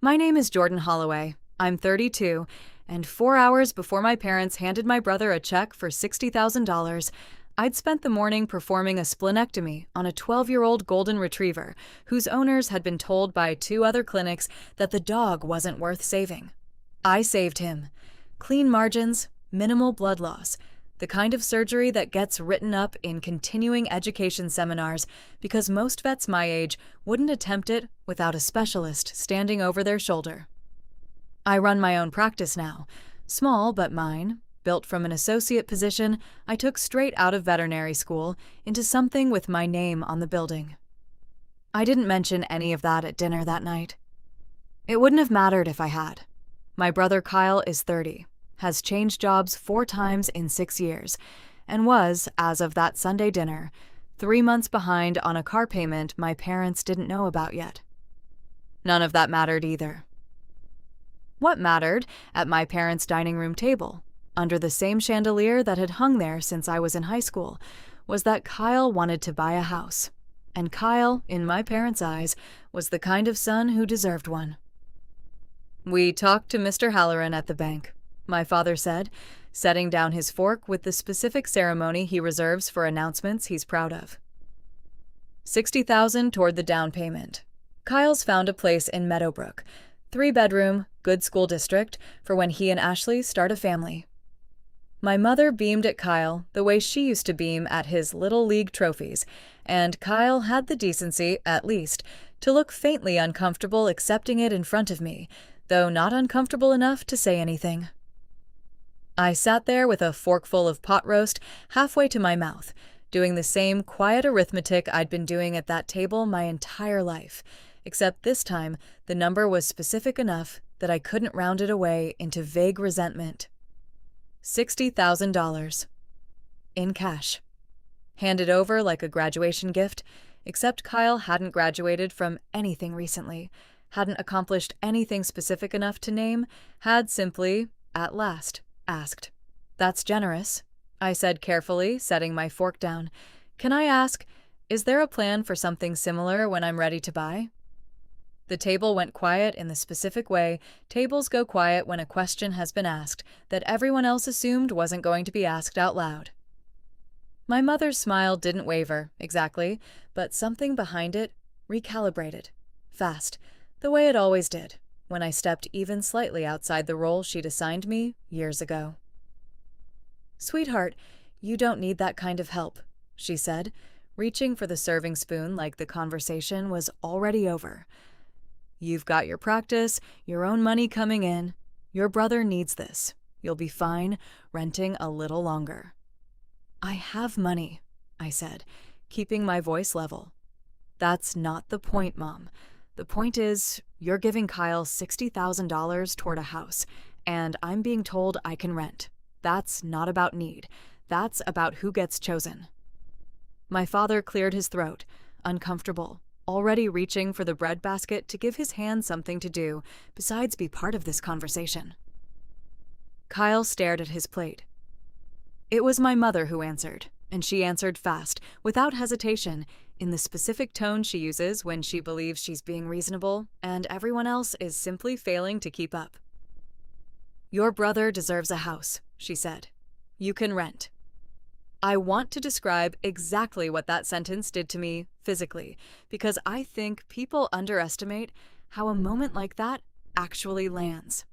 My name is Jordan Holloway. I'm 32, and 4 hours before my parents handed my brother a check for $60,000, I'd spent the morning performing a splenectomy on a 12-year-old golden retriever whose owners had been told by 2 other clinics that the dog wasn't worth saving. I saved him. Clean margins, minimal blood loss, the kind of surgery that gets written up in continuing education seminars because most vets my age wouldn't attempt it without a specialist standing over their shoulder. I run my own practice now, small but mine, built from an associate position I took straight out of veterinary school into something with my name on the building. I didn't mention any of that at dinner that night. It wouldn't have mattered if I had. My brother Kyle is 30, has changed jobs 4 times in 6 years, and was, as of that Sunday dinner, 3 months behind on a car payment my parents didn't know about yet. None of that mattered either. What mattered, at my parents' dining room table, under the same chandelier that had hung there since I was in high school, was that Kyle wanted to buy a house, and Kyle, in my parents' eyes, was the kind of son who deserved one. "We talked to Mr. Halloran at the bank," my father said, setting down his fork with the specific ceremony he reserves for announcements he's proud of. $60,000 toward the down payment. Kyle's found a place in Meadowbrook, 3-bedroom, good school district for when he and Ashley start a family. My mother beamed at Kyle the way she used to beam at his Little League trophies, and Kyle had the decency, at least, to look faintly uncomfortable accepting it in front of me, though not uncomfortable enough to say anything. I sat there with a forkful of pot roast halfway to my mouth, doing the same quiet arithmetic I'd been doing at that table my entire life, except this time the number was specific enough that I couldn't round it away into vague resentment. $60,000. In cash. Handed over like a graduation gift, except Kyle hadn't graduated from anything recently, hadn't accomplished anything specific enough to name, had simply, at last, asked. "That's generous," I said carefully, setting my fork down. "Can I ask, is there a plan for something similar when I'm ready to buy?" The table went quiet in the specific way tables go quiet when a question has been asked that everyone else assumed wasn't going to be asked out loud. My mother's smile didn't waver, exactly, but something behind it recalibrated, fast, the way it always did, when I stepped even slightly outside the role she'd assigned me years ago. "Sweetheart, you don't need that kind of help," she said, reaching for the serving spoon like the conversation was already over. "You've got your practice, your own money coming in. Your brother needs this. You'll be fine renting a little longer." "I have money," I said, keeping my voice level. "That's not the point, Mom. The point is, you're giving Kyle $60,000 toward a house, and I'm being told I can rent. That's not about need. That's about who gets chosen." My father cleared his throat, uncomfortable, already reaching for the breadbasket to give his hand something to do besides be part of this conversation. Kyle stared at his plate. It was my mother who answered, and she answered fast, without hesitation, in the specific tone she uses when she believes she's being reasonable and everyone else is simply failing to keep up. "Your brother deserves a house," she said. "You can rent." I want to describe exactly what that sentence did to me physically, because I think people underestimate how a moment like that actually lands.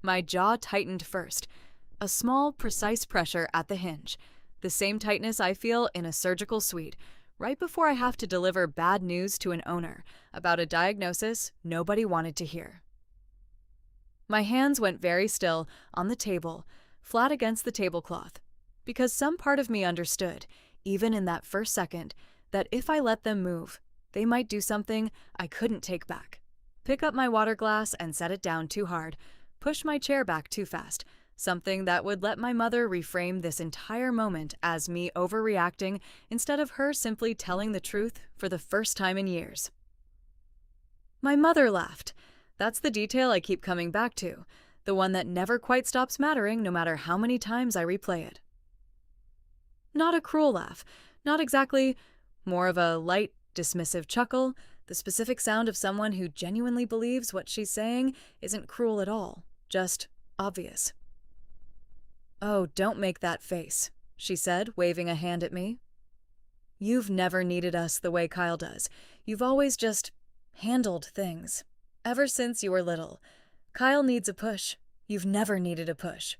My jaw tightened first, a small, precise pressure at the hinge, the same tightness I feel in a surgical suite, right before I have to deliver bad news to an owner about a diagnosis nobody wanted to hear. My hands went very still on the table, flat against the tablecloth, because some part of me understood, even in that first second, that if I let them move, they might do something I couldn't take back. Pick up my water glass and set it down too hard, push my chair back too fast, something that would let my mother reframe this entire moment as me overreacting instead of her simply telling the truth for the first time in years. My mother laughed. That's the detail I keep coming back to, the one that never quite stops mattering no matter how many times I replay it. Not a cruel laugh, not exactly, more of a light, dismissive chuckle The specific sound of someone who genuinely believes what she's saying isn't cruel at all, just obvious. "Oh, don't make that face," she said, waving a hand at me. "You've never needed us the way Kyle does. You've always just handled things. Ever since you were little. Kyle needs a push. You've never needed a push."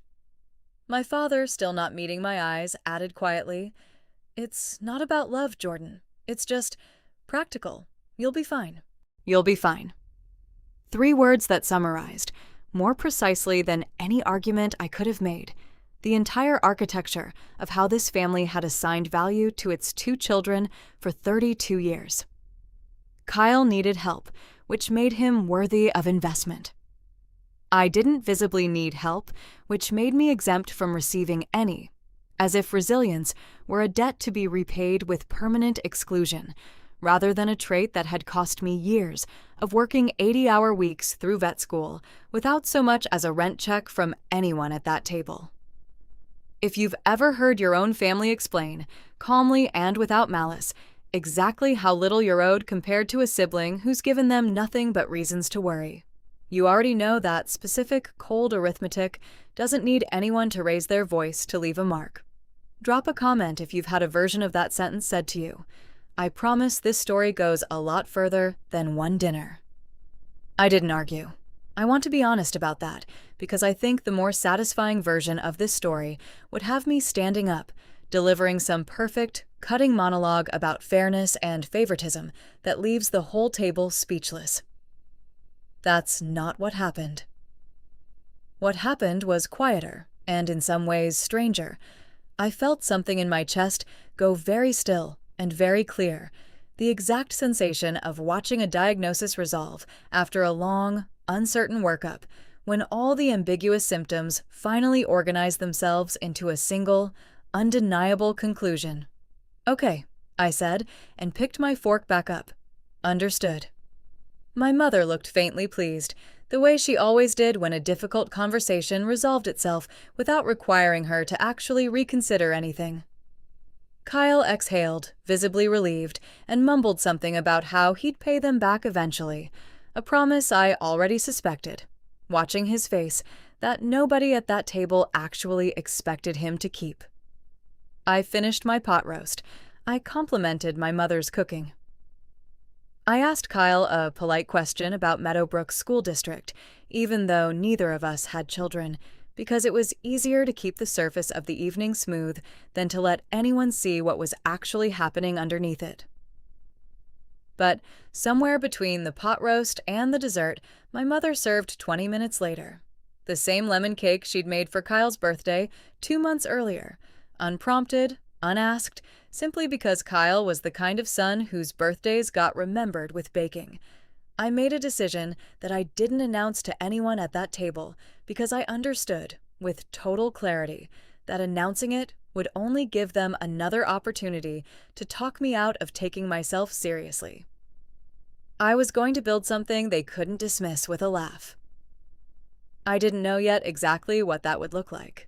My father, still not meeting my eyes, added quietly, "It's not about love, Jordan. It's just practical. You'll be fine." You'll be fine. 3 words that summarized, more precisely than any argument I could have made, the entire architecture of how this family had assigned value to its 2 children for 32 years. Kyle needed help, which made him worthy of investment. I didn't visibly need help, which made me exempt from receiving any, as if resilience were a debt to be repaid with permanent exclusion, rather than a trait that had cost me years of working 80-hour weeks through vet school without so much as a rent check from anyone at that table. If you've ever heard your own family explain, calmly and without malice, exactly how little you're owed compared to a sibling who's given them nothing but reasons to worry, you already know that specific cold arithmetic doesn't need anyone to raise their voice to leave a mark. Drop a comment if you've had a version of that sentence said to you. I promise this story goes a lot further than one dinner. I didn't argue. I want to be honest about that, because I think the more satisfying version of this story would have me standing up, delivering some perfect, cutting monologue about fairness and favoritism that leaves the whole table speechless. That's not what happened. What happened was quieter, and in some ways stranger. I felt something in my chest go very still and very clear, the exact sensation of watching a diagnosis resolve after a long, uncertain workup, when all the ambiguous symptoms finally organize themselves into a single, undeniable conclusion. "Okay," I said, and picked my fork back up. "Understood." My mother looked faintly pleased, the way she always did when a difficult conversation resolved itself without requiring her to actually reconsider anything. Kyle exhaled, visibly relieved, and mumbled something about how he'd pay them back eventually, a promise I already suspected, watching his face, that nobody at that table actually expected him to keep. I finished my pot roast. I complimented my mother's cooking. I asked Kyle a polite question about Meadowbrook School District, even though neither of us had children, because it was easier to keep the surface of the evening smooth than to let anyone see what was actually happening underneath it. But somewhere between the pot roast and the dessert, my mother served 20 minutes later. The same lemon cake she'd made for Kyle's birthday 2 months earlier, unprompted, unasked, simply because Kyle was the kind of son whose birthdays got remembered with baking. I made a decision that I didn't announce to anyone at that table because I understood, with total clarity, that announcing it would only give them another opportunity to talk me out of taking myself seriously. I was going to build something they couldn't dismiss with a laugh. I didn't know yet exactly what that would look like.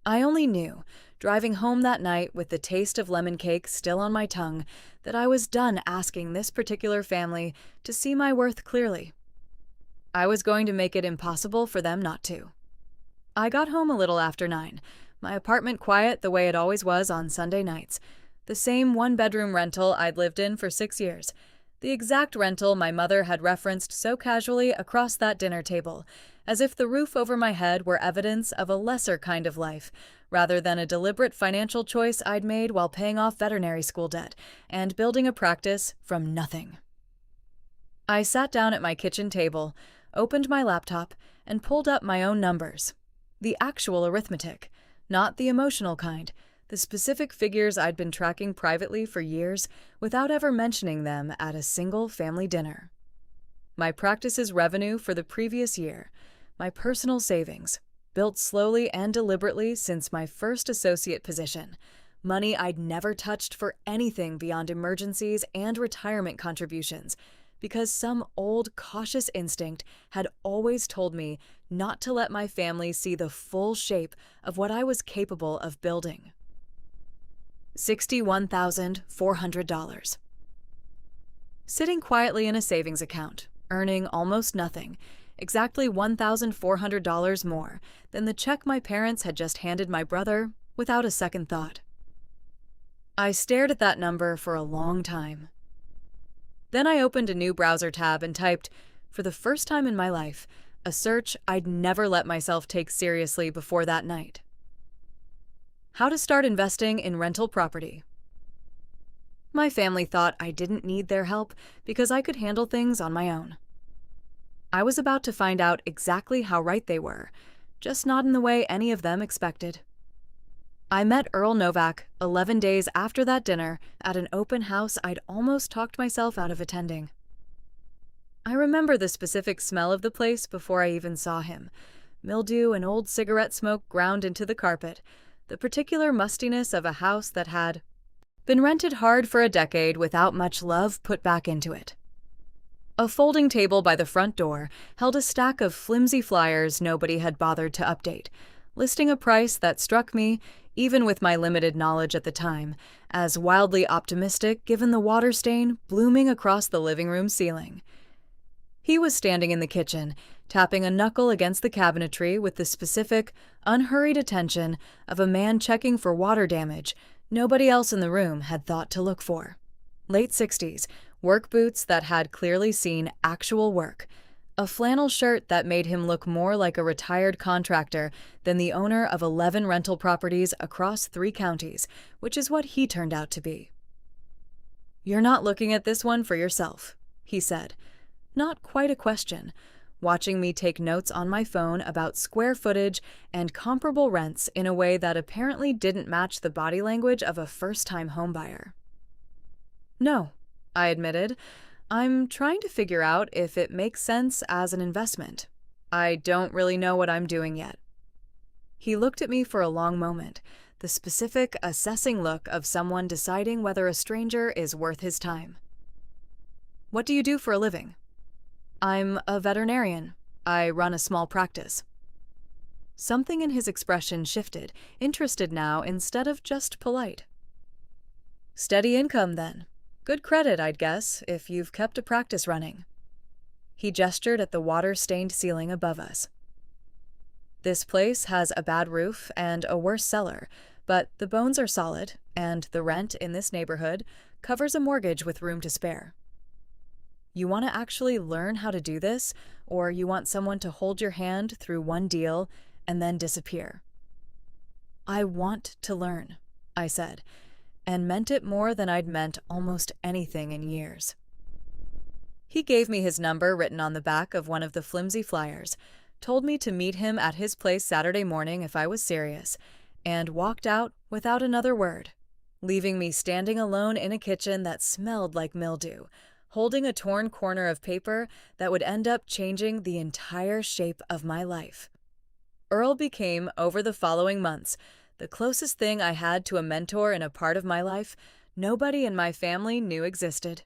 I only knew, driving home that night with the taste of lemon cake still on my tongue, that I was done asking this particular family to see my worth clearly. I was going to make it impossible for them not to. I got home a little after 9, my apartment quiet the way it always was on Sunday nights, the same one-bedroom rental I'd lived in for 6 years, the exact rental my mother had referenced so casually across that dinner table, as if the roof over my head were evidence of a lesser kind of life, rather than a deliberate financial choice I'd made while paying off veterinary school debt and building a practice from nothing. I sat down at my kitchen table, opened my laptop, and pulled up my own numbers. The actual arithmetic, not the emotional kind, the specific figures I'd been tracking privately for years without ever mentioning them at a single family dinner. My practice's revenue for the previous year, my personal savings, built slowly and deliberately since my first associate position, money I'd never touched for anything beyond emergencies and retirement contributions, because some old, cautious instinct had always told me not to let my family see the full shape of what I was capable of building. $61,400. sitting quietly in a savings account, earning almost nothing, exactly $1,400 more than the check my parents had just handed my brother without a second thought. I stared at that number for a long time. Then I opened a new browser tab and typed, for the first time in my life, a search I'd never let myself take seriously before that night. How to start investing in rental property. My family thought I didn't need their help because I could handle things on my own. I was about to find out exactly how right they were, just not in the way any of them expected. I met Earl Novak 11 days after that dinner at an open house I'd almost talked myself out of attending. I remember the specific smell of the place before I even saw him. Mildew and old cigarette smoke ground into the carpet, the particular mustiness of a house that had been rented hard for a decade without much love put back into it. A folding table by the front door held a stack of flimsy flyers nobody had bothered to update, listing a price that struck me, even with my limited knowledge at the time, as wildly optimistic given the water stain blooming across the living room ceiling. He was standing in the kitchen, tapping a knuckle against the cabinetry with the specific, unhurried attention of a man checking for water damage nobody else in the room had thought to look for. Late 60s, work boots that had clearly seen actual work, a flannel shirt that made him look more like a retired contractor than the owner of 11 rental properties across 3 counties, which is what he turned out to be. "You're not looking at this one for yourself," he said. Not quite a question, watching me take notes on my phone about square footage and comparable rents in a way that apparently didn't match the body language of a first-time homebuyer. "No," I admitted. "I'm trying to figure out if it makes sense as an investment. I don't really know what I'm doing yet." He looked at me for a long moment, the specific, assessing look of someone deciding whether a stranger is worth his time. "What do you do for a living?" "I'm a veterinarian. I run a small practice." Something in his expression shifted, interested now instead of just polite. "Steady income, then. Good credit, I'd guess, if you've kept a practice running." He gestured at the water-stained ceiling above us. "This place has a bad roof and a worse cellar, but the bones are solid, and the rent in this neighborhood covers a mortgage with room to spare. You want to actually learn how to do this, or you want someone to hold your hand through one deal and then disappear?" "I want to learn," I said, and meant it more than I'd meant almost anything in years. He gave me his number written on the back of one of the flimsy flyers, told me to meet him at his place Saturday morning if I was serious, and walked out without another word, leaving me standing alone in a kitchen that smelled like mildew, holding a torn corner of paper that would end up changing the entire shape of my life. Earl became, over the following months, the closest thing I had to a mentor in a part of my life nobody in my family knew existed.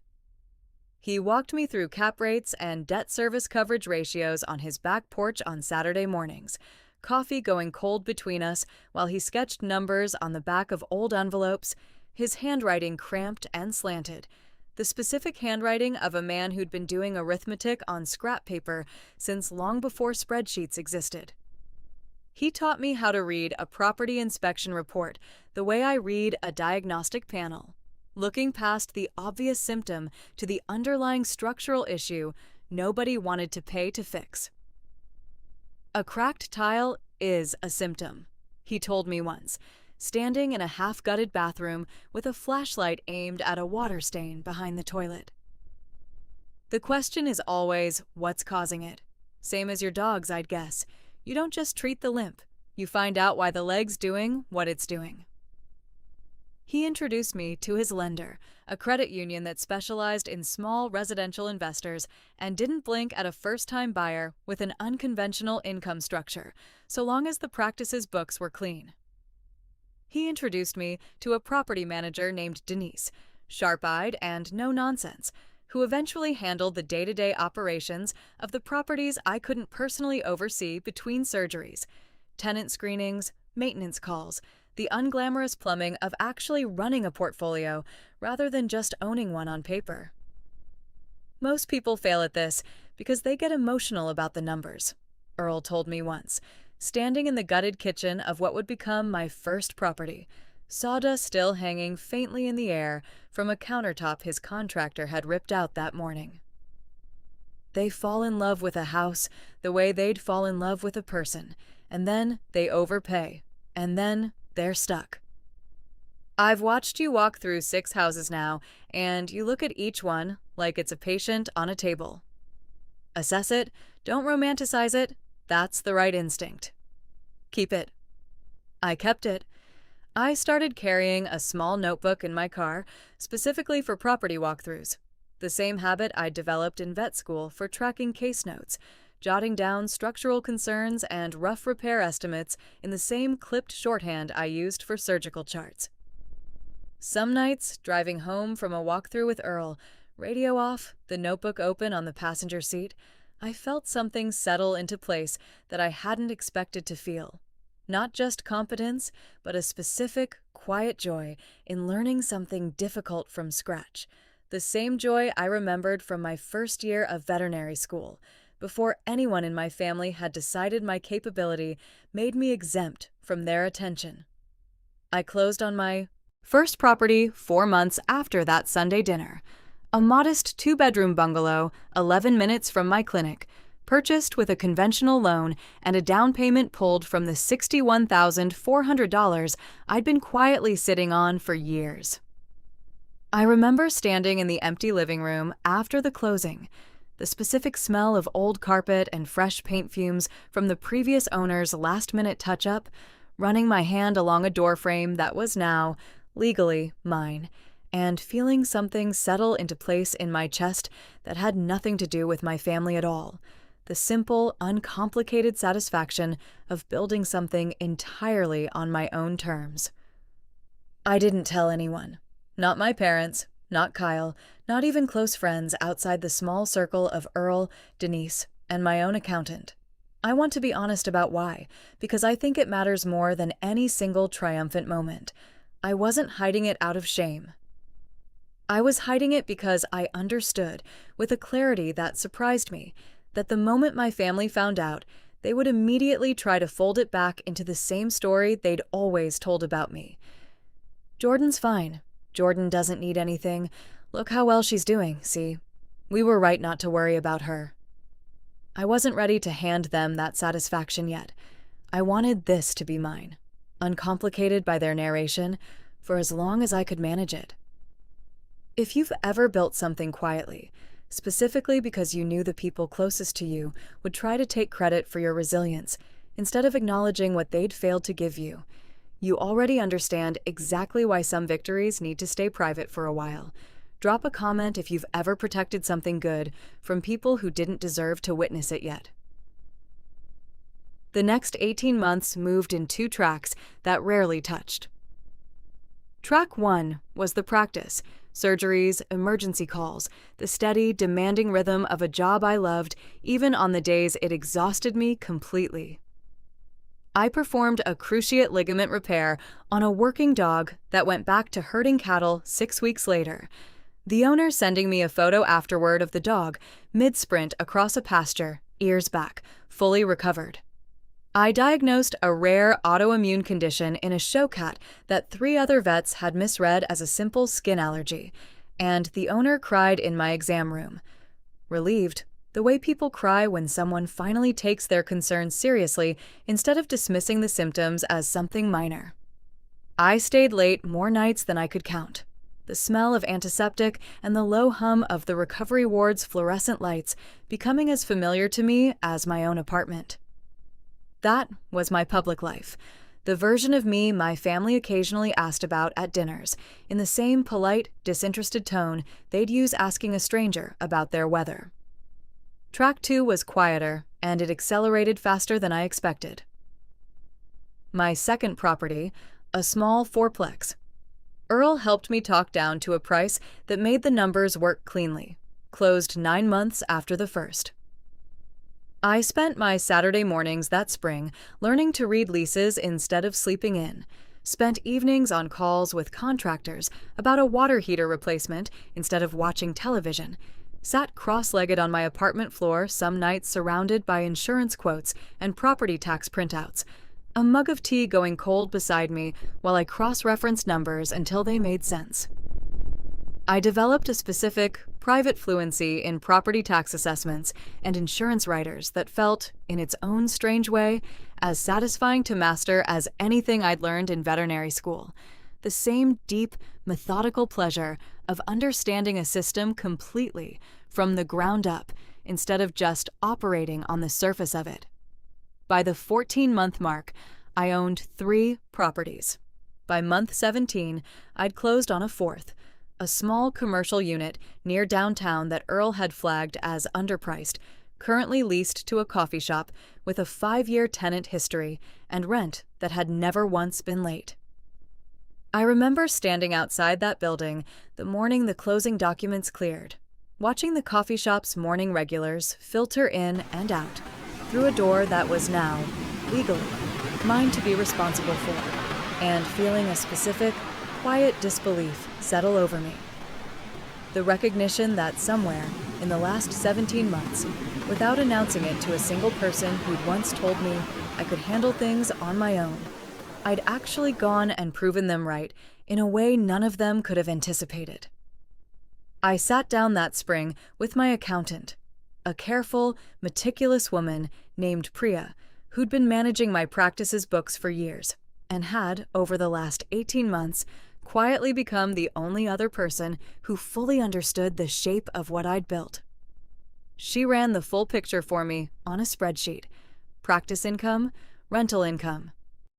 He walked me through cap rates and debt service coverage ratios on his back porch on Saturday mornings, coffee going cold between us while he sketched numbers on the back of old envelopes, his handwriting cramped and slanted, the specific handwriting of a man who'd been doing arithmetic on scrap paper since long before spreadsheets existed. He taught me how to read a property inspection report the way I read a diagnostic panel, looking past the obvious symptom to the underlying structural issue nobody wanted to pay to fix. "A cracked tile is a symptom," he told me once, standing in a half-gutted bathroom with a flashlight aimed at a water stain behind the toilet. "The question is always, what's causing it? Same as your dog's, I'd guess. You don't just treat the limp. You find out why the leg's doing what it's doing." He introduced me to his lender, a credit union that specialized in small residential investors and didn't blink at a first-time buyer with an unconventional income structure, so long as the practice's books were clean. He introduced me to a property manager named Denise, sharp-eyed and no-nonsense, who eventually handled the day-to-day operations of the properties I couldn't personally oversee between surgeries, tenant screenings, maintenance calls, the unglamorous plumbing of actually running a portfolio rather than just owning one on paper. Most people fail at this because they get emotional about the numbers, Earl told me once, standing in the gutted kitchen of what would become my first property, sawdust still hanging faintly in the air from a countertop his contractor had ripped out that morning. They fall in love with a house the way they'd fall in love with a person, and then they overpay, and then they're stuck. I've watched you walk through 6 houses now, and you look at each one like it's a patient on a table. Assess it, don't romanticize it, that's the right instinct. Keep it. I kept it. I started carrying a small notebook in my car, specifically for property walkthroughs, the same habit I'd developed in vet school for tracking case notes, jotting down structural concerns and rough repair estimates in the same clipped shorthand I used for surgical charts. Some nights, driving home from a walkthrough with Earl, radio off, the notebook open on the passenger seat, I felt something settle into place that I hadn't expected to feel. Not just confidence, but a specific, quiet joy in learning something difficult from scratch. The same joy I remembered from my first year of veterinary school, before anyone in my family had decided my capability made me exempt from their attention. I closed on my first property 4 months after that Sunday dinner, a modest 2-bedroom bungalow 11 minutes from my clinic, purchased with a conventional loan and a down payment pulled from the $61,400 I'd been quietly sitting on for years. I remember standing in the empty living room after the closing, the specific smell of old carpet and fresh paint fumes from the previous owner's last-minute touch-up, running my hand along a doorframe that was now, legally, mine, and feeling something settle into place in my chest that had nothing to do with my family at all. The simple, uncomplicated satisfaction of building something entirely on my own terms. I didn't tell anyone. Not my parents, not Kyle, not even close friends outside the small circle of Earl, Denise, and my own accountant. I want to be honest about why, because I think it matters more than any single triumphant moment. I wasn't hiding it out of shame. I was hiding it because I understood, with a clarity that surprised me, that the moment my family found out, they would immediately try to fold it back into the same story they'd always told about me. Jordan's fine. Jordan doesn't need anything. Look how well she's doing, see? We were right not to worry about her. I wasn't ready to hand them that satisfaction yet. I wanted this to be mine, uncomplicated by their narration, for as long as I could manage it. If you've ever built something quietly, specifically because you knew the people closest to you would try to take credit for your resilience instead of acknowledging what they'd failed to give you, you already understand exactly why some victories need to stay private for a while. Drop a comment if you've ever protected something good from people who didn't deserve to witness it yet. The next 18 months moved in 2 tracks that rarely touched. Track 1 was the practice, surgeries, emergency calls, the steady, demanding rhythm of a job I loved even on the days it exhausted me completely. I performed a cruciate ligament repair on a working dog that went back to herding cattle 6 weeks later, the owner sending me a photo afterward of the dog, mid-sprint across a pasture, ears back, fully recovered. I diagnosed a rare autoimmune condition in a show cat that 3 other vets had misread as a simple skin allergy, and the owner cried in my exam room. Relieved, the way people cry when someone finally takes their concerns seriously instead of dismissing the symptoms as something minor. I stayed late more nights than I could count. The smell of antiseptic and the low hum of the recovery ward's fluorescent lights becoming as familiar to me as my own apartment. That was my public life, the version of me my family occasionally asked about at dinners, in the same polite, disinterested tone they'd use asking a stranger about their weather. Track 2 was quieter, and it accelerated faster than I expected. My second property, a small 4-plex. Earl helped me talk down to a price that made the numbers work cleanly, closed 9 months after the first. I spent my Saturday mornings that spring learning to read leases instead of sleeping in, spent evenings on calls with contractors about a water heater replacement instead of watching television, sat cross-legged on my apartment floor some nights surrounded by insurance quotes and property tax printouts, a mug of tea going cold beside me while I cross-referenced numbers until they made sense. I developed a specific, private fluency in property tax assessments and insurance writers that felt, in its own strange way, as satisfying to master as anything I'd learned in veterinary school. The same deep, methodical pleasure of understanding a system completely, from the ground up, instead of just operating on the surface of it. By the 14-month mark, I owned 3 properties. By month 17, I'd closed on a 4th, a small commercial unit near downtown that Earl had flagged as underpriced, currently leased to a coffee shop with a 5-year tenant history and rent that had never once been late. I remember standing outside that building the morning the closing documents cleared, watching the coffee shop's morning regulars filter in and out through a door that was now, legally, mine to be responsible for, and feeling a specific, quiet disbelief settle over me. The recognition that somewhere, in the last 17 months, without announcing it to a single person who'd once told me I could handle things on my own, I'd actually gone and proven them right in a way none of them could have anticipated. I sat down that spring with my accountant, a careful, meticulous woman named Priya, who'd been managing my practice's books for years, and had, over the last 18 months, quietly become the only other person who fully understood the shape of what I'd built. She ran the full picture for me on a spreadsheet: practice income, rental income,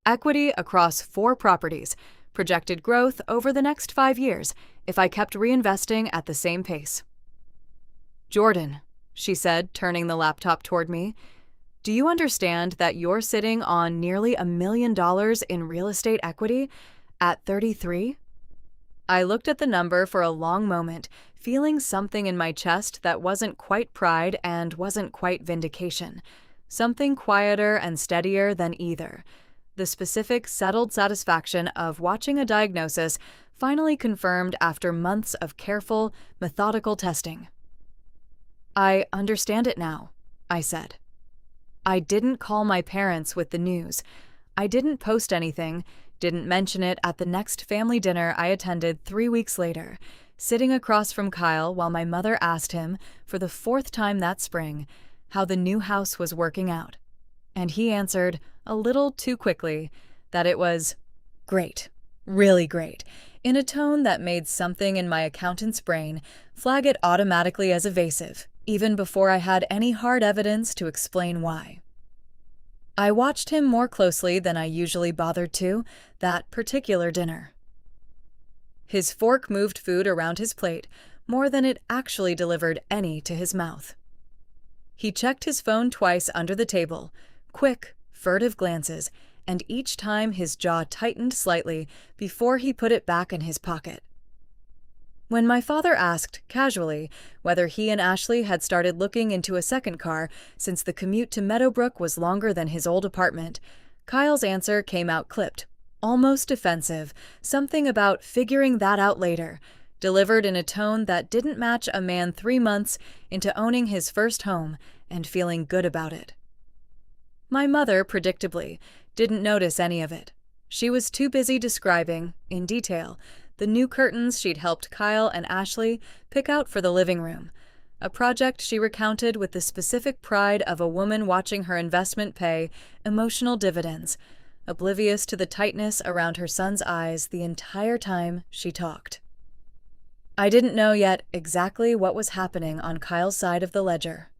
equity across 4 properties, projected growth over the next 5 years if I kept reinvesting at the same pace. "Jordan," she said, turning the laptop toward me, "do you understand that you're sitting on nearly $1 million in real estate equity at 33? I looked at the number for a long moment, feeling something in my chest that wasn't quite pride and wasn't quite vindication. Something quieter and steadier than either. The specific, settled satisfaction of watching a diagnosis finally confirmed after months of careful, methodical testing. "I understand it now," I said. I didn't call my parents with the news. I didn't post anything, didn't mention it at the next family dinner I attended 3 weeks later, sitting across from Kyle while my mother asked him, for the 4th time that spring, how the new house was working out. And he answered, a little too quickly, that it was great, really great, in a tone that made something in my accountant's brain flag it automatically as evasive, even before I had any hard evidence to explain why. I watched him more closely than I usually bothered to that particular dinner. His fork moved food around his plate more than it actually delivered any to his mouth. He checked his phone twice under the table, quick, furtive glances, and each time his jaw tightened slightly before he put it back in his pocket. When my father asked, casually, whether he and Ashley had started looking into a second car since the commute to Meadowbrook was longer than his old apartment, Kyle's answer came out clipped, almost defensive, something about figuring that out later, delivered in a tone that didn't match a man 3 months into owning his first home and feeling good about it. My mother, predictably, didn't notice any of it. She was too busy describing, in detail, the new curtains she'd helped Kyle and Ashley pick out for the living room, a project she recounted with the specific pride of a woman watching her investment pay emotional dividends, oblivious to the tightness around her son's eyes the entire time she talked. I didn't know yet exactly what was happening on Kyle's side of the ledger.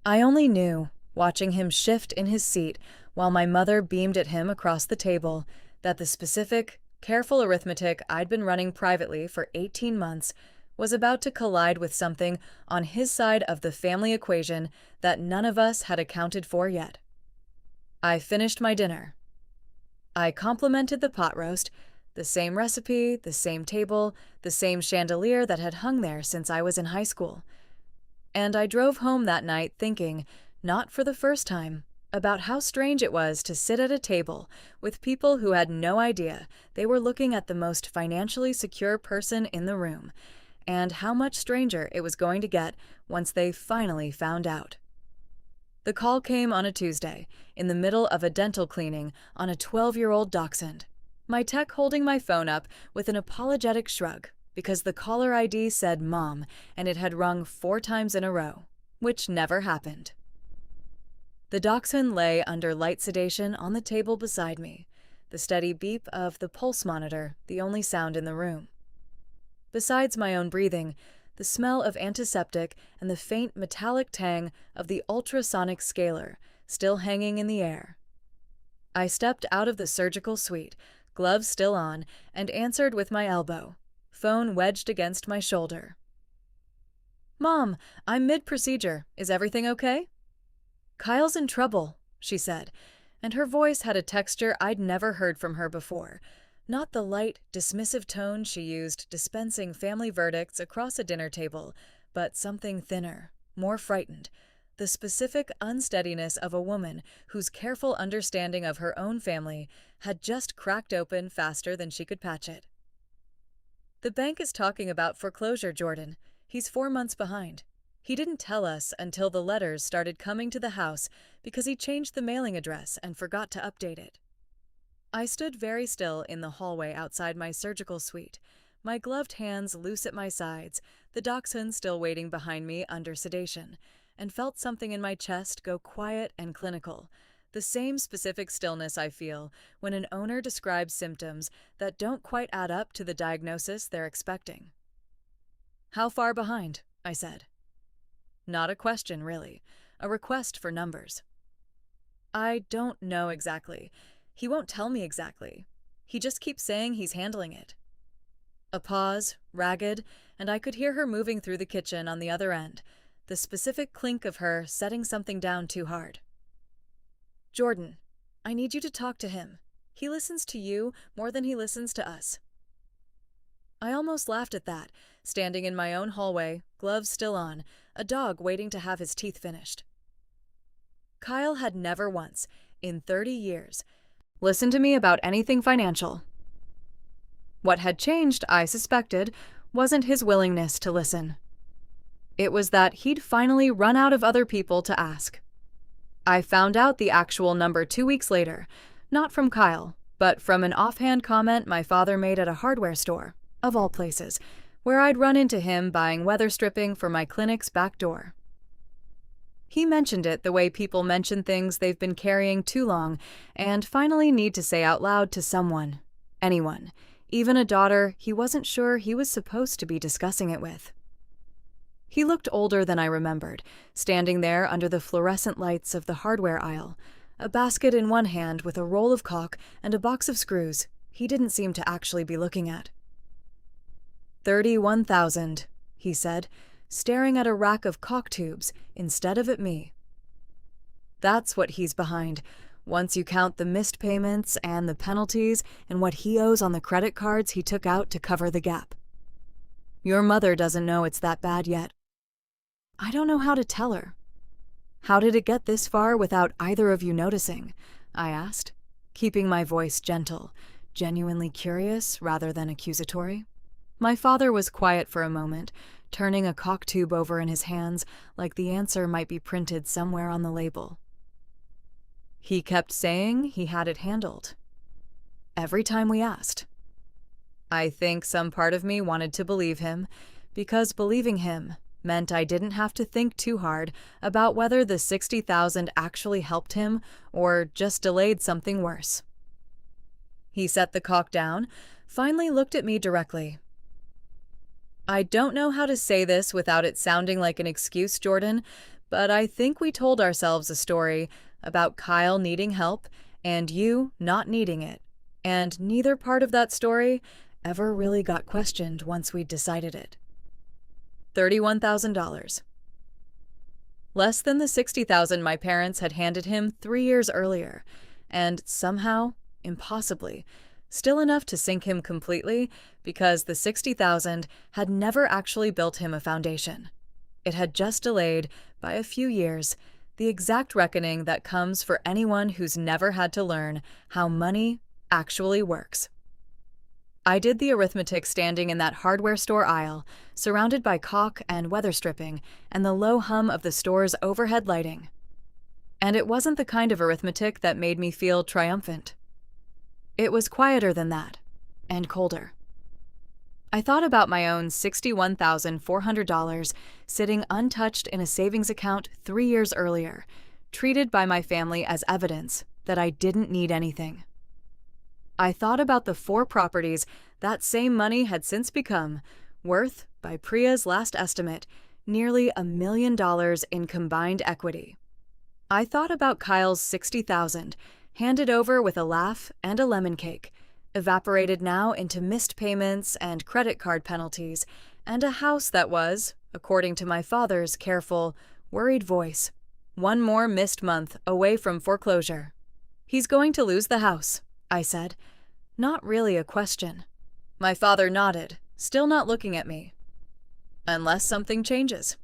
I only knew, watching him shift in his seat while my mother beamed at him across the table, that the specific, careful arithmetic I'd been running privately for 18 months was about to collide with something on his side of the family equation that none of us had accounted for yet. I finished my dinner. I complimented the pot roast, the same recipe, the same table, the same chandelier that had hung there since I was in high school. And I drove home that night thinking, not for the first time, about how strange it was to sit at a table with people who had no idea they were looking at the most financially secure person in the room, and how much stranger it was going to get once they finally found out. The call came on a Tuesday, in the middle of a dental cleaning on a 12-year-old dachshund. My tech holding my phone up with an apologetic shrug, because the caller ID said Mom, and it had rung 4 times in a row, which never happened. The dachshund lay under light sedation on the table beside me, the steady beep of the pulse monitor the only sound in the room. Besides my own breathing, the smell of antiseptic and the faint metallic tang of the ultrasonic scaler still hanging in the air. I stepped out of the surgical suite, gloves still on, and answered with my elbow, phone wedged against my shoulder. "Mom, I'm mid-procedure. Is everything okay?" "Kyle's in trouble," she said, and her voice had a texture I'd never heard from her before. Not the light, dismissive tone she used dispensing family verdicts across a dinner table, but something thinner, more frightened, the specific unsteadiness of a woman whose careful understanding of her own family had just cracked open faster than she could patch it. "The bank is talking about foreclosure, Jordan. He's 4 months behind. He didn't tell us until the letters started coming to the house because he changed the mailing address and forgot to update it." I stood very still in the hallway outside my surgical suite, my gloved hands loose at my sides, the dachshund still waiting behind me under sedation, and felt something in my chest go quiet and clinical, the same specific stillness I feel when an owner describes symptoms that don't quite add up to the diagnosis they're expecting. "How far behind?" I said. Not a question, really. A request for numbers. "I don't know exactly. He won't tell me exactly. He just keeps saying he's handling it." A pause, ragged, and I could hear her moving through the kitchen on the other end, the specific clink of her setting something down too hard. "Jordan, I need you to talk to him. He listens to you more than he listens to us." I almost laughed at that, standing in my own hallway, gloves still on, a dog waiting to have his teeth finished. Kyle had never once, in 30 years, listened to me about anything financial. What had changed, I suspected, wasn't his willingness to listen. It was that he'd finally run out of other people to ask. I found out the actual number 2 weeks later, not from Kyle, but from an offhand comment my father made at a hardware store, of all places, where I'd run into him buying weather stripping for my clinic's back door. He mentioned it the way people mention things they've been carrying too long and finally need to say out loud to someone, anyone, even a daughter he wasn't sure he was supposed to be discussing it with. He looked older than I remembered, standing there under the fluorescent lights of the hardware aisle, a basket in one hand with a roll of caulk and a box of screws he didn't seem to actually be looking at. 31,000, he said, staring at a rack of caulk tubes instead of at me. That's what he's behind, once you count the missed payments and the penalties and what he owes on the credit cards he took out to cover the gap. Your mother doesn't know it's that bad yet. I don't know how to tell her. How did it get this far without either of you noticing? I asked, keeping my voice gentle, genuinely curious rather than accusatory. My father was quiet for a moment, turning a caulk tube over in his hands like the answer might be printed somewhere on the label. He kept saying he had it handled. Every time we asked. I think some part of me wanted to believe him, because believing him meant I didn't have to think too hard about whether the 60,000 actually helped him or just delayed something worse. He set the caulk down, finally looked at me directly. I don't know how to say this without it sounding like an excuse, Jordan, but I think we told ourselves a story about Kyle needing help and you not needing it, and neither part of that story ever really got questioned once we'd decided it. $31,000. Less than the $60,000 my parents had handed him 3 years earlier, and somehow, impossibly, still enough to sink him completely because the $60,000 had never actually built him a foundation. It had just delayed, by a few years, the exact reckoning that comes for anyone who's never had to learn how money actually works. I did the arithmetic standing in that hardware store aisle, surrounded by caulk and weather stripping and the low hum of the store's overhead lighting. And it wasn't the kind of arithmetic that made me feel triumphant. It was quieter than that, and colder. I thought about my own $61,400 sitting untouched in a savings account 3 years earlier, treated by my family as evidence that I didn't need anything. I thought about the 4 properties that same money had since become, worth, by Priya's last estimate, nearly $1 million in combined equity. I thought about Kyle's $60,000, handed over with a laugh and a lemon cake, evaporated now into missed payments and credit card penalties, and a house that was, according to my father's careful, worried voice, 1 more missed month away from foreclosure. "He's going to lose the house," I said. Not really a question. My father nodded, still not looking at me. "Unless something changes."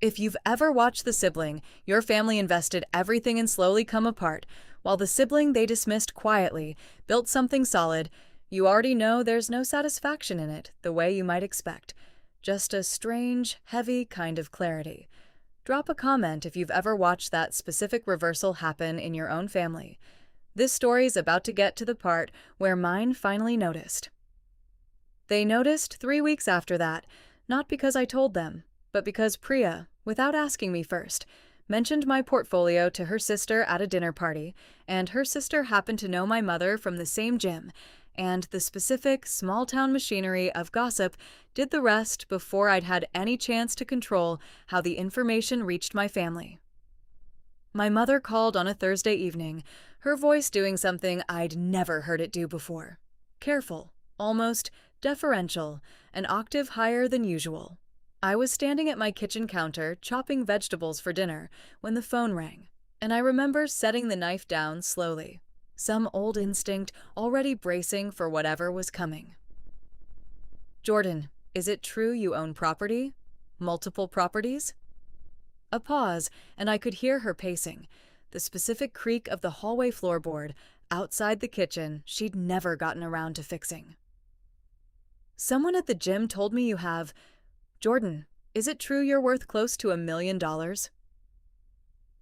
If you've ever watched The Sibling, your family invested everything in Slowly Come Apart, while the sibling they dismissed quietly built something solid. You already know there's no satisfaction in it, the way you might expect. Just a strange, heavy kind of clarity. Drop a comment if you've ever watched that specific reversal happen in your own family. This story's about to get to the part where mine finally noticed. They noticed 3 weeks after that, not because I told them, but because Priya, without asking me first, mentioned my portfolio to her sister at a dinner party, and her sister happened to know my mother from the same gym, and the specific small-town machinery of gossip did the rest before I'd had any chance to control how the information reached my family. My mother called on a Thursday evening, her voice doing something I'd never heard it do before. Careful, almost deferential, an octave higher than usual. I was standing at my kitchen counter chopping vegetables for dinner when the phone rang, and I remember setting the knife down slowly, some old instinct already bracing for whatever was coming. "Jordan, is it true you own property? Multiple properties?" A pause, and I could hear her pacing, the specific creak of the hallway floorboard outside the kitchen she'd never gotten around to fixing. "Someone at the gym told me you have... Jordan, is it true you're worth close to $1 million?"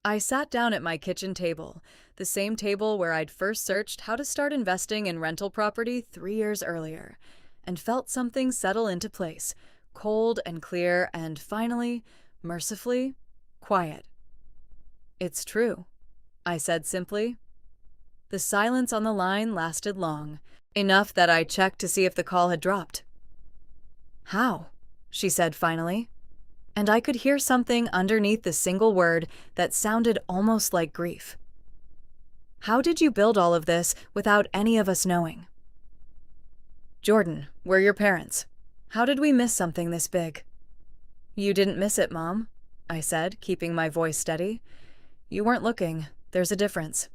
I sat down at my kitchen table, the same table where I'd first searched how to start investing in rental property 3 years earlier, and felt something settle into place, cold and clear and finally, mercifully, quiet. "It's true," I said simply. The silence on the line lasted long, enough that I checked to see if the call had dropped. "How?" she said finally, and I could hear something underneath the single word that sounded almost like grief. "How did you build all of this without any of us knowing?" "Jordan, we're your parents. How did we miss something this big?" "You didn't miss it, Mom," I said, keeping my voice steady. "You weren't looking. There's a difference.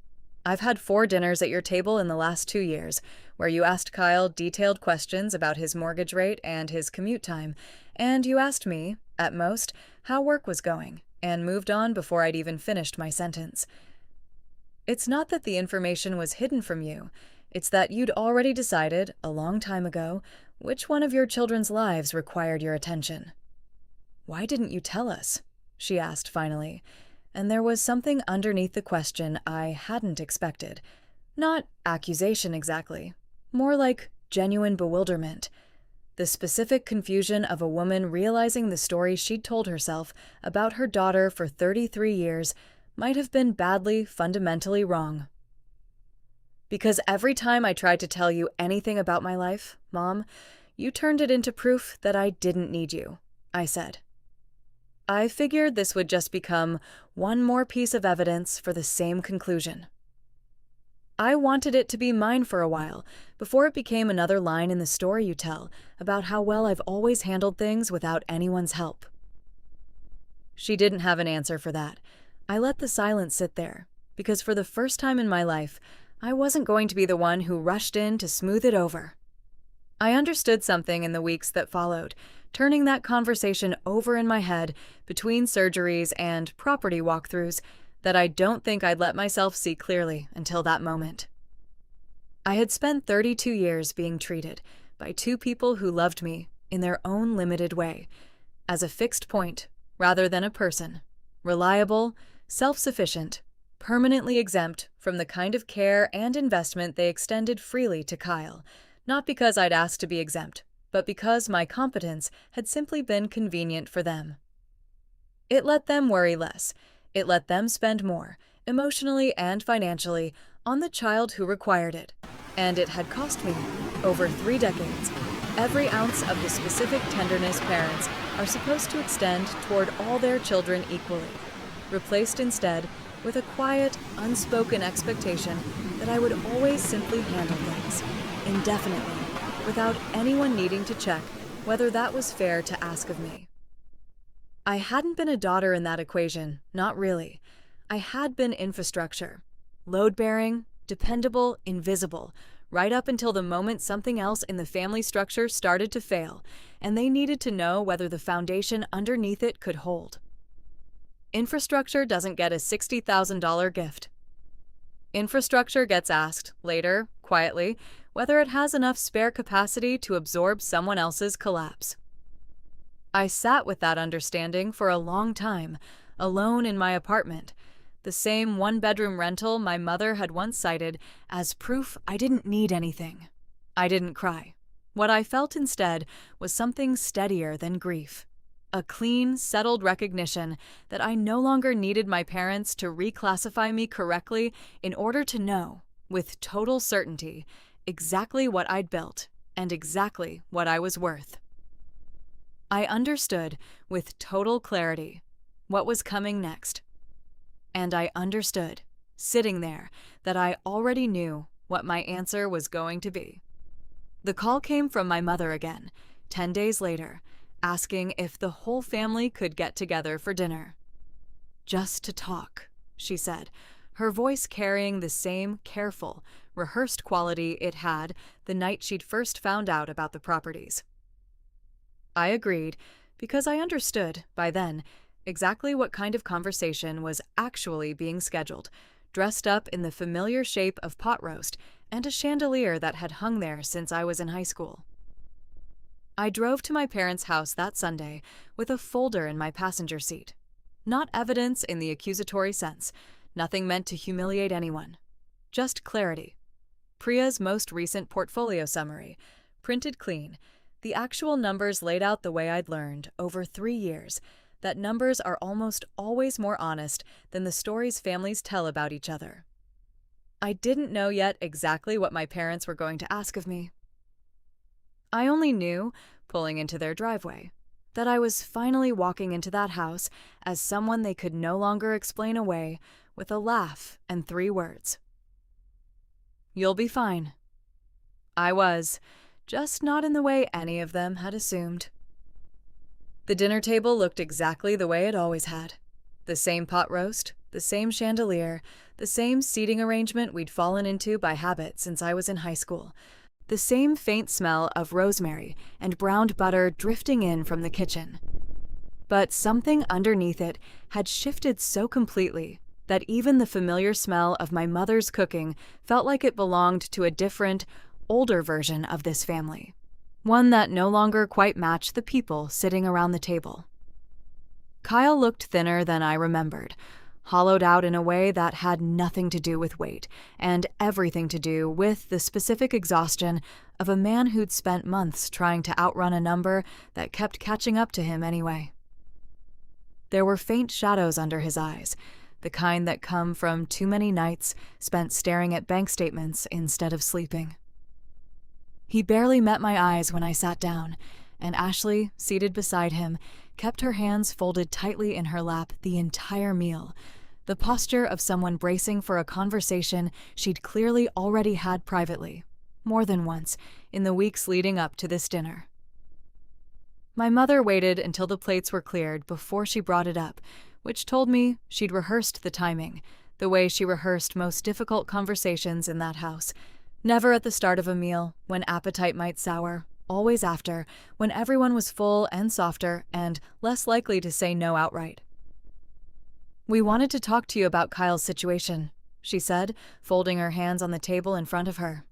I've had 4 dinners at your table in the last 2 years, where you asked Kyle detailed questions about his mortgage rate and his commute time, and you asked me, at most, how work was going, and moved on before I'd even finished my sentence. It's not that the information was hidden from you, it's that you'd already decided, a long time ago, which one of your children's lives required your attention." "Why didn't you tell us?" she asked finally, and there was something underneath the question I hadn't expected. Not accusation exactly, more like genuine bewilderment. The specific confusion of a woman realizing the story she'd told herself about her daughter for 33 years might have been badly, fundamentally wrong. "Because every time I tried to tell you anything about my life, Mom, you turned it into proof that I didn't need you," I said. I figured this would just become one more piece of evidence for the same conclusion. I wanted it to be mine for a while, before it became another line in the story you tell about how well I've always handled things without anyone's help. She didn't have an answer for that. I let the silence sit there, because for the first time in my life, I wasn't going to be the one who rushed in to smooth it over. I understood something in the weeks that followed, turning that conversation over in my head between surgeries and property walkthroughs that I don't think I'd let myself see clearly until that moment. I had spent 32 years being treated by two people who loved me in their own limited way, as a fixed point rather than a person, reliable, self-sufficient, permanently exempt from the kind of care and investment they extended freely to Kyle, not because I'd asked to be exempt, but because my competence had simply been convenient for them. It let them worry less. It let them spend more, emotionally and financially, on the child who required it. And it had cost me, over 3 decades, every ounce of the specific tenderness parents are supposed to extend toward all their children equally, replaced instead with a quiet, unspoken expectation that I would always simply handle things, indefinitely, without anyone needing to check whether that was fair to ask of me. I hadn't been a daughter in that equation, not really. I had been infrastructure, load-bearing, dependable, invisible, right up until the moment something else in the family structure started to fail, and they needed to know whether the foundation underneath it could hold. Infrastructure doesn't get a $60,000 gift. Infrastructure gets asked, later, quietly, whether it has enough spare capacity to absorb someone else's collapse. I sat with that understanding for a long time, alone in my apartment, the same one-bedroom rental my mother had once cited as proof I didn't need anything. I didn't cry. What I felt instead was something steadier than grief. A clean, settled recognition that I no longer needed my parents to reclassify me correctly in order to know, with total certainty, exactly what I'd built and exactly what I was worth. I understood, with total clarity, what was coming next. And I understood, sitting there, that I already knew what my answer was going to be. The call came from my mother again, 10 days later, asking if the whole family could get together for dinner. Just to talk, she said, her voice carrying the same careful, rehearsed quality it had the night she'd first found out about the properties. I agreed, because I understood, by then, exactly what kind of conversation was actually being scheduled, dressed up in the familiar shape of pot roast and a chandelier that had hung there since I was in high school. I drove to my parents' house that Sunday with a folder in my passenger seat. Not evidence in the accusatory sense, nothing meant to humiliate anyone. Just clarity. Priya's most recent portfolio summary, printed clean, the actual numbers laid out the way I'd learned, over 3 years, that numbers are almost always more honest than the stories families tell about each other. I didn't know yet exactly what my parents were going to ask of me. I only knew, pulling into their driveway, that I was finally walking into that house as someone they could no longer explain away with a laugh and 3 words. You'll be fine. I was, just not in the way any of them had assumed. The dinner table looked exactly the way it always had. The same pot roast, the same chandelier, the same seating arrangement we'd fallen into by habit since I was in high school, the same faint smell of rosemary and browned butter drifting in from the kitchen. But something underneath it had shifted so completely that even the familiar smell of my mother's cooking felt like it belonged to a different, older version of this family. One that no longer quite matched the people sitting around the table. Kyle looked thinner than I remembered, hollowed out in a way that had nothing to do with weight, and everything to do with the specific exhaustion of a man who'd spent months trying to outrun a number that kept catching up to him anyway. There were faint shadows under his eyes, the kind that come from too many nights spent staring at bank statements instead of sleeping. He barely met my eyes when I sat down, and Ashley, seated beside him, kept her hands folded tightly in her lap the entire meal, the posture of someone bracing for a conversation she'd clearly already had privately, more than once, in the weeks leading up to this dinner. My mother waited until the plates were cleared before she brought it up, which told me she'd rehearsed the timing, the way she rehearsed most difficult conversations in that house. Never at the start of a meal, when appetite might sour, always after, when everyone was full and softer and less likely to say no outright. We wanted to talk to you about Kyle's situation, she said, folding her hands on the table in front of her.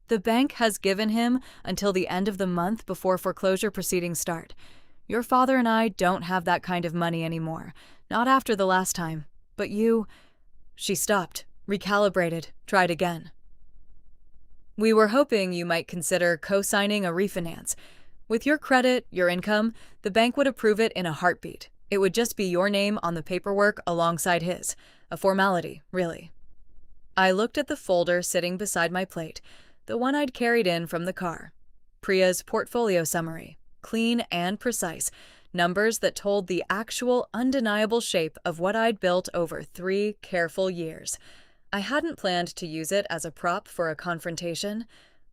The bank has given him until the end of the month before foreclosure proceedings start. Your father and I don't have that kind of money anymore, not after the last time. But you—" She stopped, recalibrated, tried again. "We were hoping you might consider co-signing a refinance. With your credit, your income, the bank would approve it in a heartbeat. It would just be your name on the paperwork alongside his. A formality, really." I looked at the folder sitting beside my plate, the one I'd carried in from the car. Priya's portfolio summary, clean and precise, numbers that told the actual, undeniable shape of what I'd built over 3 careful years. I hadn't planned to use it as a prop for a confrontation.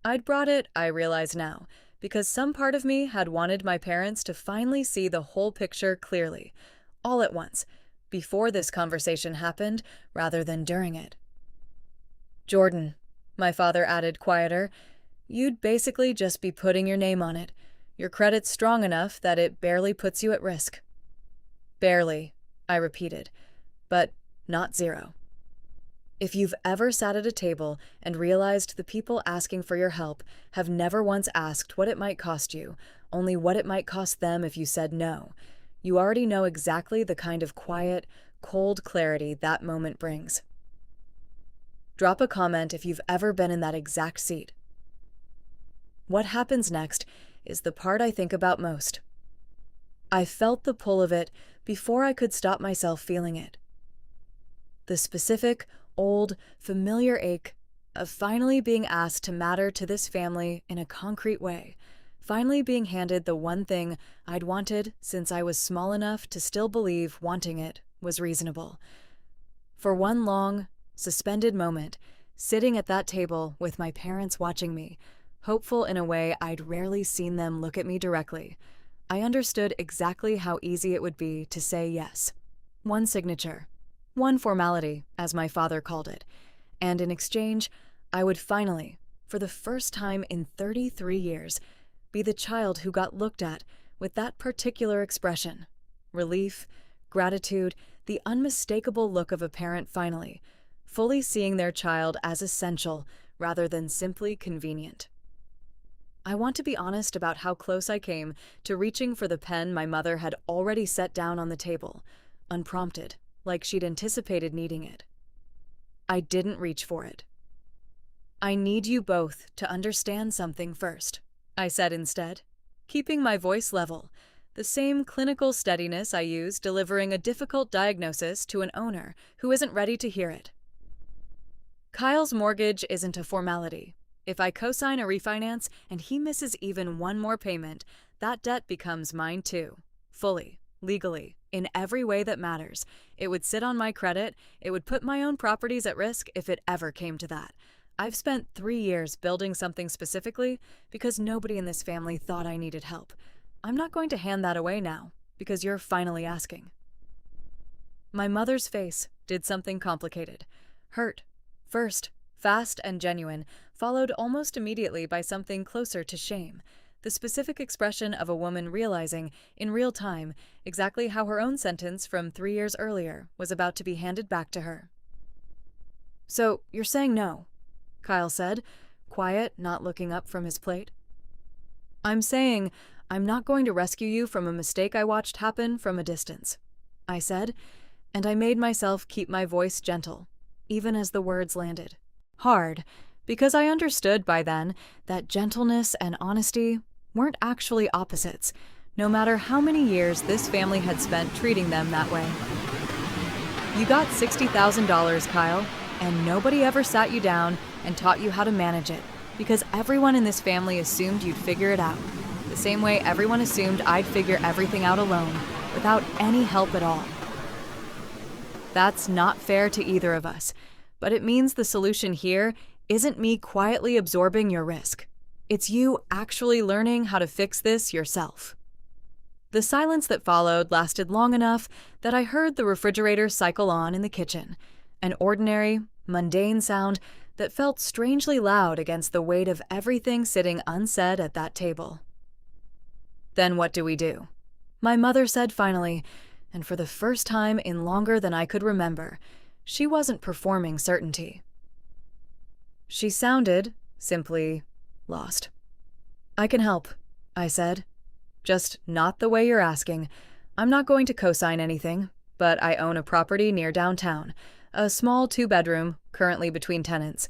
I'd brought it, I realize now, because some part of me had wanted my parents to finally see the whole picture clearly, all at once, before this conversation happened rather than during it. "Jordan," my father added quieter, "you'd basically just be putting your name on it. Your credit's strong enough that it barely puts you at risk." "Barely," I repeated, "but not zero." If you've ever sat at a table and realized the people asking for your help have never once asked what it might cost you, only what it might cost them if you said no, you already know exactly the kind of quiet, cold clarity that moment brings. Drop a comment if you've ever been in that exact seat. What happens next is the part I think about most. I felt the pull of it before I could stop myself feeling it. The specific, old, familiar ache of finally being asked to matter to this family in a concrete way, finally being handed the one thing I'd wanted since I was small enough to still believe wanting it was reasonable. For one long, suspended moment, sitting at that table with my parents watching me, hopeful in a way I'd rarely seen them look at me directly, I understood exactly how easy it would be to say yes. One signature, one formality, as my father called it, and in exchange, I would finally, for the first time in 33 years, be the child who got looked at with that particular expression: relief, gratitude, the unmistakable look of a parent finally, fully seeing their child as essential rather than simply convenient. I want to be honest about how close I came to reaching for the pen my mother had already set down on the table, unprompted, like she'd anticipated needing it. I didn't reach for it. "I need you both to understand something first," I said instead, keeping my voice level, the same clinical steadiness I use delivering a difficult diagnosis to an owner who isn't ready to hear it. "Kyle's mortgage isn't a formality. If I co-sign a refinance and he misses even one more payment, that debt becomes mine too, fully, legally, in every way that matters. It would sit on my credit, it would put my own properties at risk if it ever came to that. I've spent 3 years building something specifically because nobody in this family thought I needed help. I'm not going to hand that away now, because you're finally asking." My mother's face did something complicated. Hurt, first, fast and genuine, followed almost immediately by something closer to shame, the specific expression of a woman realizing, in real time, exactly how her own sentence from 3 years earlier was about to be handed back to her. "So, you're saying no?" Kyle said, quiet, not looking up from his plate. "I'm saying I'm not going to rescue you from a mistake I watched happen from a distance," I said, and I made myself keep my voice gentle, even as the words landed. Hard, because I understood by then that gentleness and honesty weren't actually opposites, no matter how many years this family had spent treating them that way. "You got $60,000, Kyle, and nobody ever sat you down and taught you how to manage it, because everyone in this family assumed you'd figure it out, the same way everyone assumed I'd figure everything out alone, without any help at all. That's not fair to either of us, but it means the solution here isn't me quietly absorbing your risk. It's you actually learning how to fix this yourself." The silence that followed lasted long enough that I heard the refrigerator cycle on in the kitchen, an ordinary, mundane sound that felt strangely loud against the weight of everything sitting unsaid at that table. "Then what do we do?" my mother said finally, and for the first time in longer than I could remember, she wasn't performing certainty. She sounded, simply lost. "I can help," I said. "Just not the way you're asking. I'm not going to co-sign anything, but I own a property near downtown, a small 2-bedroom, currently between tenants.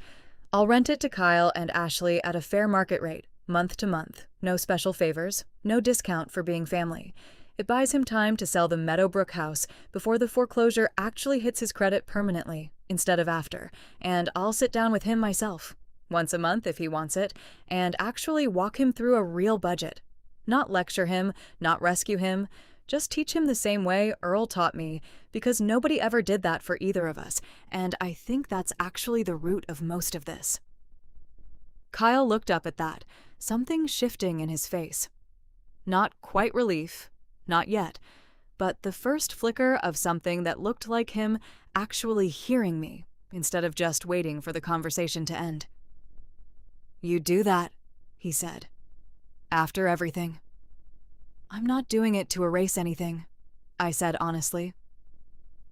I'll rent it to Kyle and Ashley at a fair market rate, month to month, no special favors, no discount for being family. It buys him time to sell the Meadowbrook house before the foreclosure actually hits his credit permanently, instead of after, and I'll sit down with him myself, once a month if he wants it, and actually walk him through a real budget. Not lecture him, not rescue him, just teach him the same way Earl taught me, because nobody ever did that for either of us, and I think that's actually the root of most of this." Kyle looked up at that, something shifting in his face. Not quite relief, not yet, but the first flicker of something that looked like him actually hearing me, instead of just waiting for the conversation to end. "You do that," he said. "After everything." "I'm not doing it to erase anything," I said honestly.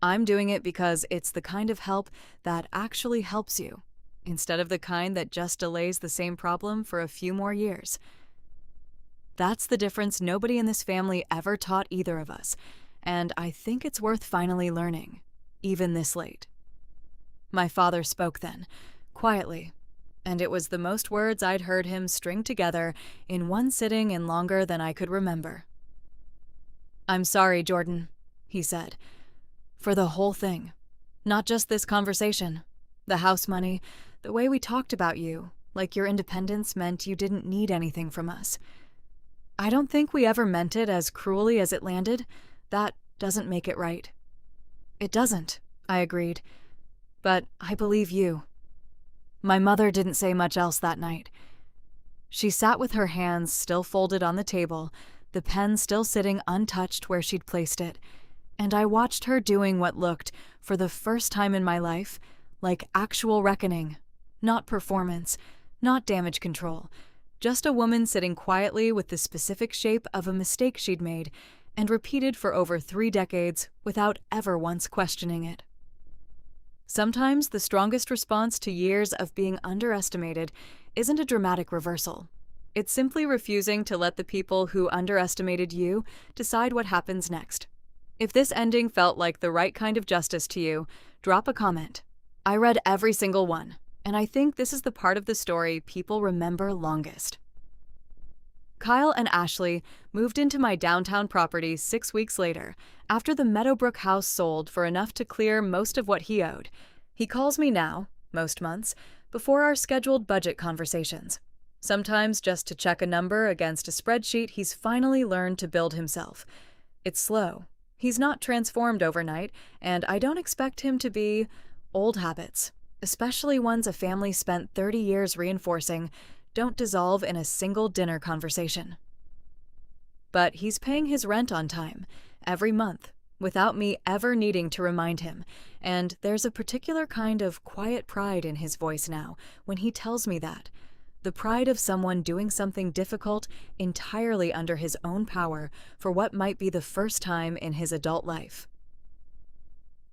"I'm doing it because it's the kind of help that actually helps you, instead of the kind that just delays the same problem for a few more years. That's the difference nobody in this family ever taught either of us, and I think it's worth finally learning, even this late." My father spoke then, quietly, and it was the most words I'd heard him string together in one sitting in longer than I could remember. "I'm sorry, Jordan," he said, "for the whole thing. Not just this conversation. The house money, the way we talked about you, like your independence meant you didn't need anything from us. I don't think we ever meant it as cruelly as it landed. That doesn't make it right." "It doesn't," I agreed. "But I believe you." My mother didn't say much else that night. She sat with her hands still folded on the table, the pen still sitting untouched where she'd placed it, and I watched her doing what looked, for the first time in my life, like actual reckoning, not performance, not damage control, just a woman sitting quietly with the specific shape of a mistake she'd made and repeated for over 3 decades without ever once questioning it. Sometimes the strongest response to years of being underestimated isn't a dramatic reversal. It's simply refusing to let the people who underestimated you decide what happens next. If this ending felt like the right kind of justice to you, drop a comment. I read every single one, and I think this is the part of the story people remember longest. Kyle and Ashley moved into my downtown property 6 weeks later, after the Meadowbrook house sold for enough to clear most of what he owed. He calls me now, most months, before our scheduled budget conversations. Sometimes just to check a number against a spreadsheet he's finally learned to build himself. It's slow. He's not transformed overnight, and I don't expect him to be. Old habits, especially ones a family spent 30 years reinforcing, don't dissolve in a single dinner conversation. But he's paying his rent on time, every month, without me ever needing to remind him, and there's a particular kind of quiet pride in his voice now when he tells me that. The pride of someone doing something difficult entirely under his own power for what might be the first time in his adult life.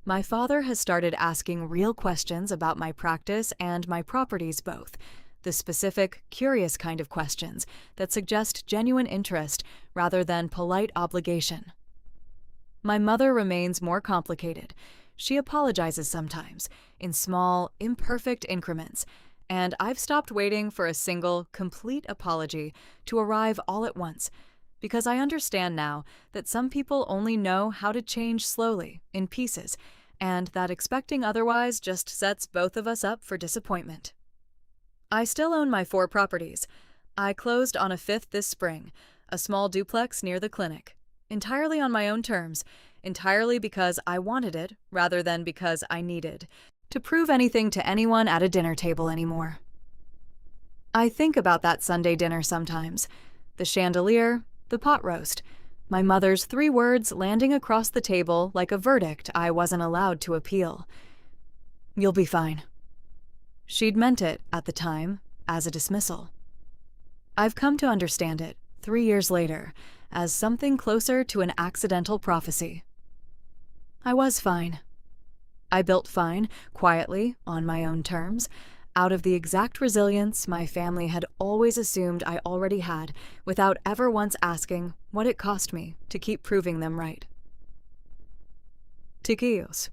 My father has started asking real questions about my practice and my properties both, the specific, curious kind of questions that suggest genuine interest rather than polite obligation. My mother remains more complicated. She apologizes sometimes, in small, imperfect increments, and I've stopped waiting for a single, complete apology to arrive all at once, because I understand now that some people only know how to change slowly, in pieces, and that expecting otherwise just sets both of us up for disappointment. I still own my 4 properties. I closed on a 5th this spring, a small duplex near the clinic, entirely on my own terms, entirely because I wanted it rather than because I needed to prove anything to anyone at a dinner table anymore. I think about that Sunday dinner sometimes. The chandelier, the pot roast, my mother's 3 words landing across the table like a verdict I wasn't allowed to appeal. "You'll be fine." She'd meant it, at the time, as a dismissal. I've come to understand it, 3 years later, as something closer to an accidental prophecy. I was fine. I built fine, quietly, on my own terms. out of the exact resilience my family had always assumed I already had, without ever once asking what it cost me to keep proving them right. Chiquillos,